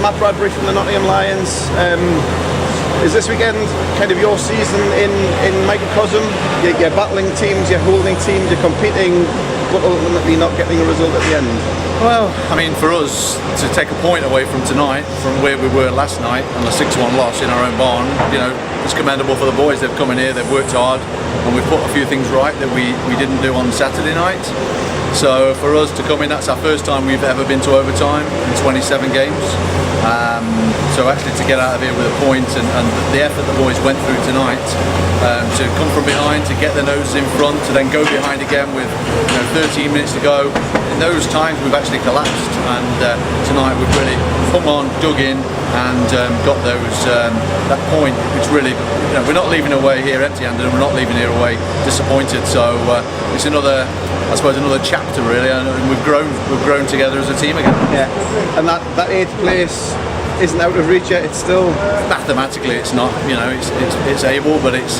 Matt Bradbury from the Nottingham Lions. Is this weekend kind of your season in microcosm? You're battling teams, you're holding teams, you're competing, but ultimately not getting a result at the end. Well, I mean, for us to take a point away from tonight, from where we were last night, and a 6-1 loss in our own barn, you know, it's commendable for the boys. They've come in here, they've worked hard, and we've put a few things right that we didn't do on Saturday night. So for us to come in, that's our first time we've ever been to overtime in 27 games. So actually to get out of here with a point and the effort the boys went through tonight, to come from behind, to get their noses in front, to then go behind again with 13 minutes to go. In those times we've actually collapsed, and tonight we've really come on, dug in, and got those that point, which really, we're not leaving away here empty-handed, and we're not leaving here away disappointed. So it's another, I suppose, another chapter really, and we've grown together as a team again. Yeah, and that 8th place isn't out of reach yet. It's still mathematically, it's not. It's able, but it's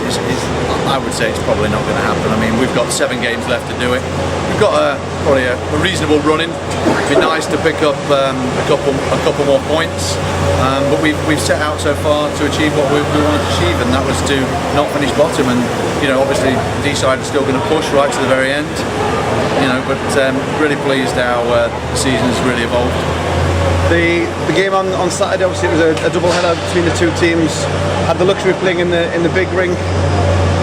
I would say it's probably not going to happen. I mean, we've got 7 games left to do it. We've got probably a reasonable run in. It'd be nice to pick up a couple more points, but we've set out so far to achieve what we wanted to achieve, and that was to not finish bottom. And obviously, D-side is still going to push right to the very end. But really pleased how the season's really evolved. The game on Saturday, obviously it was a double header between the two teams. Had the luxury of playing in the big rink.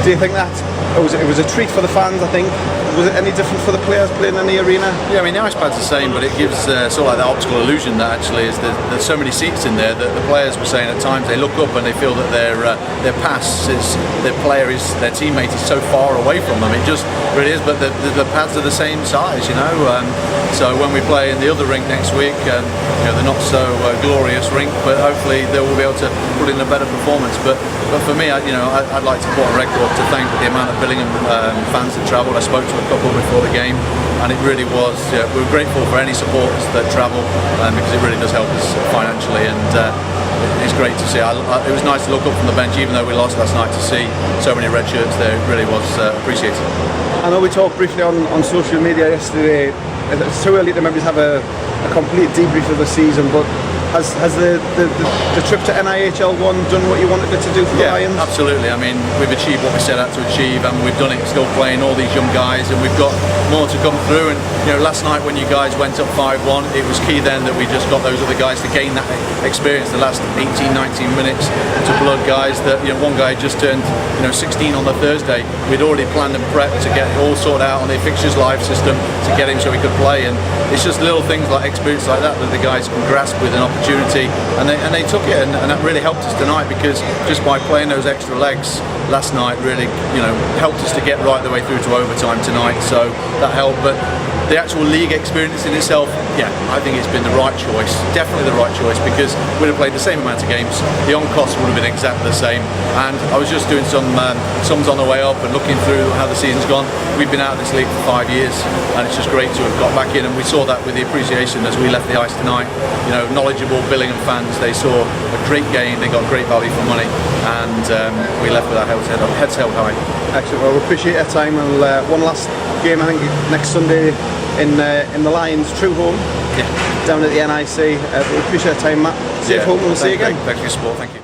Do you think that it was a treat for the fans? I think. Was it any different for the players playing in the arena? Yeah, I mean the ice pad's the same, but it gives sort of like the optical illusion that actually is there's so many seats in there that the players were saying at times they look up and they feel that their pass is, their teammate is so far away from them. It just really is, but the pads are the same size, So when we play in the other rink next week, the not so glorious rink, but hopefully they will be able to put in a better performance. But for me, I'd like to put on record to thank the amount of Billingham fans that travelled. I spoke to a couple before the game, and it really was. We're grateful for any supporters that travel, because it really does help us financially, and it's great to see. It was nice to look up from the bench, even though we lost last night, to see so many red shirts there. It really was appreciated. I know we talked briefly on social media yesterday. It's too early to maybe have a complete debrief of the season, but has the trip to NIHL 1 done what you wanted it to do for the Lions? Yeah, absolutely. I mean, we've achieved what we set out to achieve, and we've done it still playing all these young guys, and we've got more to come through. And last night when you guys went up 5-1, it was key then that we just got those other guys to gain that experience. The last 18-19 minutes to blood guys that one guy just turned 16 on the Thursday. We'd already planned and prepped to get it all sorted out on the fixtures live system to get him so he could play. And it's just little things like experience like that the guys can grasp with an opportunity, and they took it, and that really helped us tonight, because just by playing those extra legs last night really helped us to get right the way through to overtime tonight. So that helped. But the actual league experience in itself, I think it's been the right choice, definitely the right choice, because we'd have played the same amount of games, the on costs would have been exactly the same. And I was just doing some sums on the way up and looking through how the season's gone. We've been out of this league for 5 years, and it's just great to have got back in, and we saw that with the appreciation as we left the ice tonight. Knowledgeable Billingham fans, they saw a great game, they got great value for money, and we left with our heads held high. Excellent. Well, we appreciate your time, and one last game, I think next Sunday in the Lions true home, down at the NIC. We appreciate your time, Matt. Safe home, and we'll see you again. Thanks for your support. Thank you.